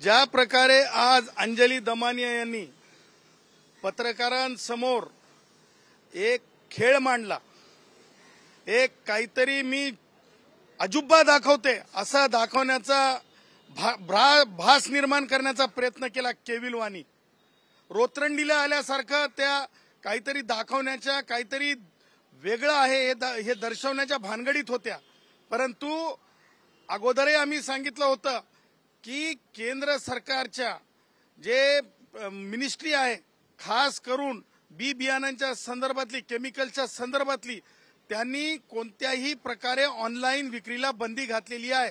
ज्या प्रकारे आज अंजली दमानिया यांनी पत्रकारांसमोर एक खेळ मांडला, एक काहीतरी मी अजुब्बा दाखवते असा दाखवण्याचा भास निर्माण करण्याचा प्रयत्न केला केविलवाणी, रोतरंडीला आल्यासारखं त्या काहीतरी दाखवण्याच्या, काहीतरी वेगळं आहे हे दर्शवण्याच्या भानगडीत होत्या. परंतु अगोदरही आम्ही सांगितलं होतं की केंद्र सरकारच्या जे मिनिस्ट्री आहे, खास करून बी बियाणांच्या संदर्भातली, केमिकलच्या संदर्भातली, त्यांनी कोणत्याही प्रकारे ऑनलाईन विक्रीला बंदी घातलेली आहे.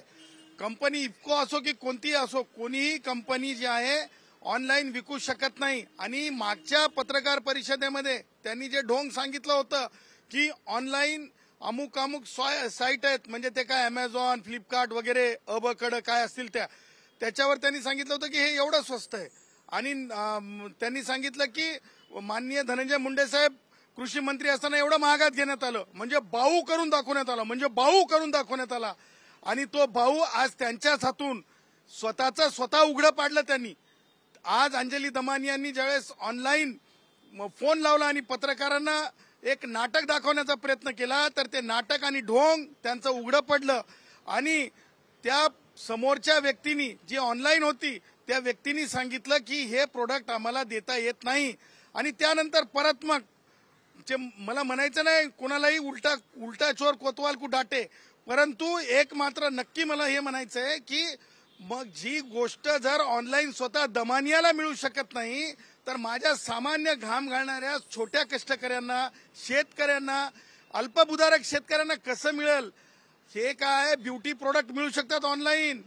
कंपनी इफ्को असो की कोणतीही असो, कोणीही कंपनी जी आहे ऑनलाईन विकू शकत नाही. आणि मागच्या पत्रकार परिषदेमध्ये त्यांनी जे ढोंग सांगितलं होतं की ऑनलाईन अमुक अमुक साईट आहेत, म्हणजे ते काय अमेझॉन, फ्लिपकार्ट वगैरे अबकड काय असतील त्याच्यावर त्यांनी सांगितलं होतं की हे एवढं स्वस्त आहे. आणि त्यांनी सांगितलं की माननीय धनंजय मुंडे साहेब कृषी मंत्री असताना एवढं महागात घेण्यात आलं, म्हणजे बाऊ करून दाखवण्यात आला. आणि तो बाऊ आज त्यांच्याच हातून स्वतः उघडं पाडलं त्यांनी. आज अंजली दमानियांनी ज्यावेळेस ऑनलाईन फोन लावला आणि पत्रकारांना एक नाटक दाखवण्याचा प्रयत्न केला, तर ते नाटक आणि ढोंग त्यांचं उघडं पडलं. आणि त्या समोरच्या व्यक्तीनी, जी ऑनलाईन होती, त्या व्यक्तीनी सांगितलं की हे प्रोडक्ट आम्हाला देता येत नाही. आणि त्यानंतर परत मग मला म्हणायचं नाही कोणालाही उलटा चोर कोतवाल को डाटे, परंतु एक मात्र नक्की मला हे म्हणायचंय की मग जी गोष्ट जर ऑनलाईन स्वतः दमानियाला मिळू शकत नाही, तर माझ्या सामान्य घाम घालणाऱ्या छोट्या कष्टकऱ्यांना, शेतकऱ्यांना, अल्पभूधारक शेतकऱ्यांना कसं मिळेल? हे काय ब्युटी प्रोडक्ट मिळू शकतात ऑनलाईन,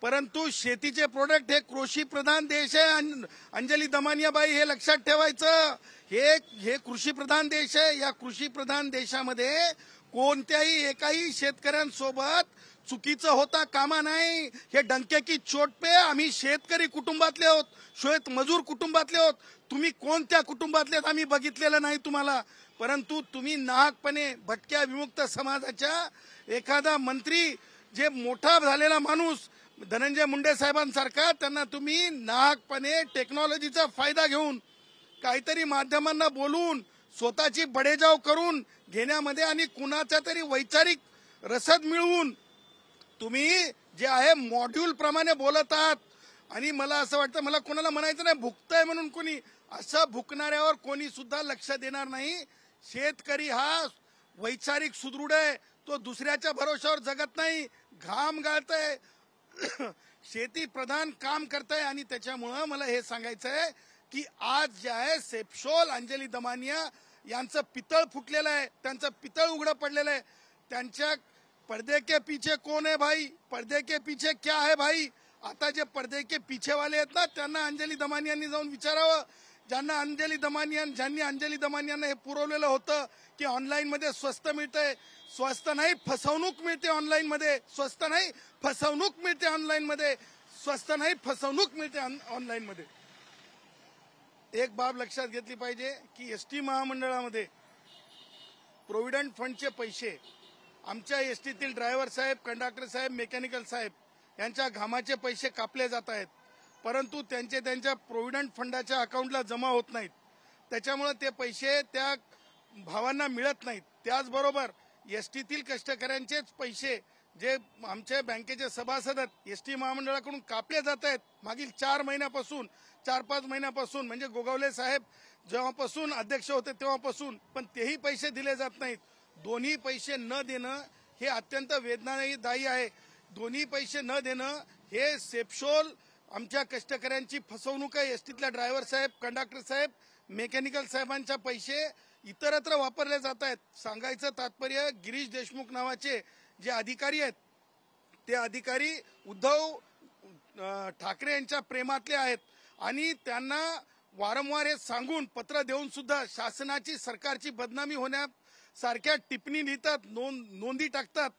परंतु शेतीचे प्रोडक्ट हे कृषी प्रधान देश आहे. अंजली दमानियाबाई, हे लक्षात ठेवायचं. हे कृषी प्रधान देश आहे. या कृषी प्रधान देशामध्ये कोणत्याही एकाही शेतकऱ्यांसोबत चुकीचं होता कामा नाही. हे डंके की चोट पे आम्ही शेतकरी कुटुंबातले आहोत, शेतमजूर कुटुंबातले आहोत. तुम्ही कोणत्या कुटुंबातले आम्ही बघितलेलं नाही तुम्हाला. परंतु तुम्ही नाहकपणे भटक्या विमुक्त समाजाच्या एखादा मंत्री, जे मोठा झालेला माणूस धनंजय मुंडे साहेबांसारखा, त्यांना तुम्ही नाहकपणे टेक्नॉलॉजीचा फायदा घेऊन, काहीतरी माध्यमांना बोलून, स्वतःची बडेजाव करून घेण्यामध्ये आणि कुणाचा तरी वैचारिक रसद मिळवून तुम्ही जे आहे मॉड्यूल प्रमाणे बोलत आहात. आणि मला असं वाटतं, मला कोणाला म्हणायचं नाही भुकतंय म्हणून, कोणी असं भुकणाऱ्यावर कोणी सुद्धा लक्ष देणार नाही. शेतकरी हा वैचारिक सुदृढ आहे, तो दुसऱ्याच्या भरोशावर जगत नाही, घाम गाळतय, शेती प्रधान काम करताय. आणि त्याच्यामुळं मला हे सांगायचं आहे की आज जे आहे सेप्शोल अंजली दमानिया यांचं पितळ फुटलेलं आहे, त्यांचं पितळ उघडं पडलेलं आहे. त्यांच्या पर्दे के पीछे कौन है भाई, पर्दे के पीछे क्या है भाई? आता जे पर्दे के पीछे वाले आहेत ना, त्यांना अंजली दमानियांनी जाऊन विचारावं. ज्यांनी अंजली दमानियांना हे पुरवलेलं होतं की ऑनलाईन मध्ये स्वस्त मिळतंय. स्वस्त नाही, फसवणूक मिळते ऑनलाईन मध्ये. स्वस्त नाही, फसवणूक मिळते ऑनलाईन मध्ये. स्वस्त नाही, फसवणूक मिळते ऑनलाईन मध्ये. एक बाब लक्षात घेतली पाहिजे की एसटी महामंडळामध्ये प्रोव्हिडंट फंडचे पैसे आमच्या एसटीतील ड्रायव्हर साहेब, कंडक्टर साहेब, मेकॅनिकल साहेब यांच्या घामाचे पैसे कापले जात आहेत, परंतु त्यांच्या प्रोव्हिडंट फंडाच्या अकाउंटला जमा होत नाहीत. त्याच्यामुळे ते पैसे त्या भावांना मिळत नाहीत. त्याचबरोबर एसटीतील कष्टकऱ्यांचेच पैसे जे आमच्या बँकेचे सभासद एसटी महामंडळाकडून कापले जात आहेत मागील 4-5 महिन्यापासून, म्हणजे गोगावले साहेब जेव्हापासून अध्यक्ष होते तेव्हापासून, पण तेही पैसे दिले जात नाहीत. दोन्ही पैसे न देणं हे अत्यंत वेदनादायी आहे. दोन्ही पैसे न देणं हे सेप्शोल आमच्या कष्टकऱ्यांची फसवणूक आहे. एसटीतल्या ड्रायव्हर साहेब, कंडक्टर साहेब, मेकॅनिकल साहेबांच्या पैसे इतरत्र वापरले जात आहेत. सांगायचं तात्पर्य, गिरीश देशमुख नावाचे जे अधिकारी आहेत, ते अधिकारी उद्धव ठाकरे यांच्या प्रेमातले आहेत. आणि त्यांना वारंवार हे सांगून, पत्र देऊन सुद्धा शासनाची, सरकारची बदनामी होण्यासारख्या टिप्पणी लिहितात, नोंदी टाकतात.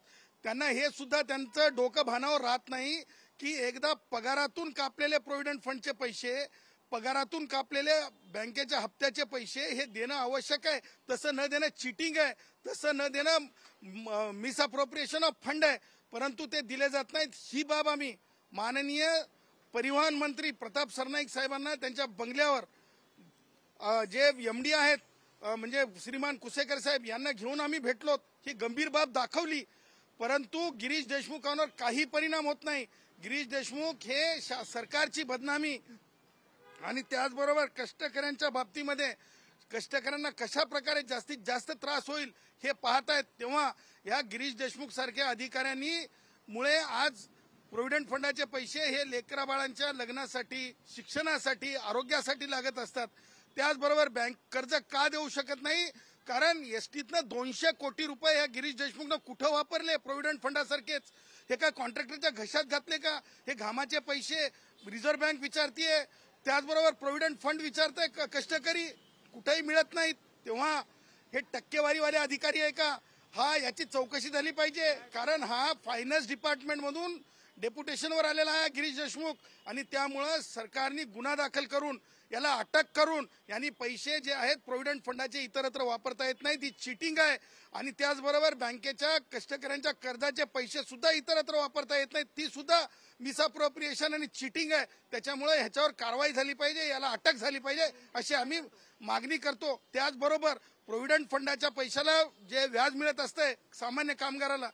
त्यांना हे सुद्धा त्यांचं डोकं भानावर राहत नाही की एकदा पगारातून कापलेले प्रोव्हिडंट फंडचे पैसे, पगारातून कापलेले बँकेच्या हप्त्याचे पैसे हे देणं आवश्यक आहे. तसं न देणं चिटिंग आहे, तसं न देणं मिसअप्रोप्रिएशन ऑफ फंड आहे. परंतु ते दिले जात नाहीत. ही बाब आम्ही माननीय परिवहन मंत्री प्रताप सरनाईक साहेबांना त्यांच्या बंगल्यावर जे एमडी आहेत म्हणजे श्रीमान कुसेकर साहेब यांना घेऊन आम्ही भेटलो, ही गंभीर बाब दाखवली, परंतु गिरीश देशमुखांवर काही परिणाम होत नाही। गिरीश देशमुख हे सरकारची बदनामी आणि त्याचबरोबर कष्टकऱ्यांच्या बाबतीमध्ये कष्टकऱ्यांना कशा प्रकारे जास्तीत जास्त त्रास होईल हे पाहतायत, तेव्हा या गिरीश देशमुख सारख्या अधिकाऱ्यांनी मुळे आज प्रोव्हिडंट फंडाचे पैसे हे लेकराबाळांच्या लग्नासाठी, शिक्षणासाठी, आरोग्यासाठी लागत असतात। त्याचबरोबर बँक कर्ज का देऊ शकत नाही, कारण एसटीतनं 200 कोटी रुपये या गिरीश देशमुखनं कुठं वापरले? प्रोव्हिडंट फंडासारखेच हे काय कॉन्ट्रॅक्टरच्या घशात घातले का? हे घामाचे पैसे रिझर्व्ह बँक विचारतीये, त्याचबरोबर प्रोव्हिडंट फंड विचारतंय, कष्टकरी कुठेही मिळत नाहीत। तेव्हा हे टक्केवारीवाले अधिकारी आहे का? हा याची चौकशी झाली पाहिजे, कारण हा फायनान्स डिपार्टमेंटमधून डेप्युटेशनवर आलेला आहे गिरीश देशमुख, आणि त्यामुळे सरकारने गुन्हा दाखल करून याला अटक करून यांनी पैसे जे आहेत प्रोव्हिडंट फंडाचे इतरत्र वापरता येत नाही, ती चिटिंग आहे। आणि त्याचबरोबर बँकेच्या कष्टकऱ्यांच्या कर्जाचे पैसे सुद्धा इतरत्र वापरता येत नाहीत, ती सुद्धा मिसअप्रोप्रिएशन आणि चिटिंग आहे। त्याच्यामुळे ह्याच्यावर कारवाई झाली पाहिजे, याला अटक झाली पाहिजे अशी आम्ही मागणी करतो। त्याचबरोबर प्रोव्हिडंट फंडाच्या पैशाला जे व्याज मिळत असते सामान्य कामगाराला,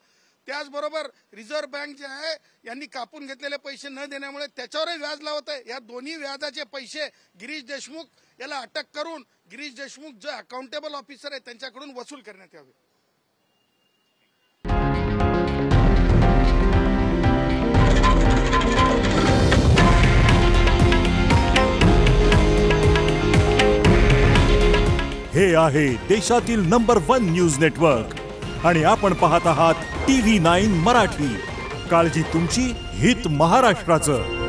त्याचबरोबर रिझर्व्ह बँक जे आहे यांनी कापून घेतलेले पैसे न देण्यामुळे त्याच्यावरही व्याज लावत आहे। या दोन्ही व्याजाचे पैसे गिरीश देशमुख याला अटक करून गिरीश देशमुख जे अकाउंटेबल ऑफिसर आहे त्यांच्याकडून वसूल करण्यात यावे। हे आहे देशातील नंबर 1 न्यूज नेटवर्क आणि आपण पाहत आहात TV9 मराठी। काळजी तुमची, हित महाराष्ट्राचं।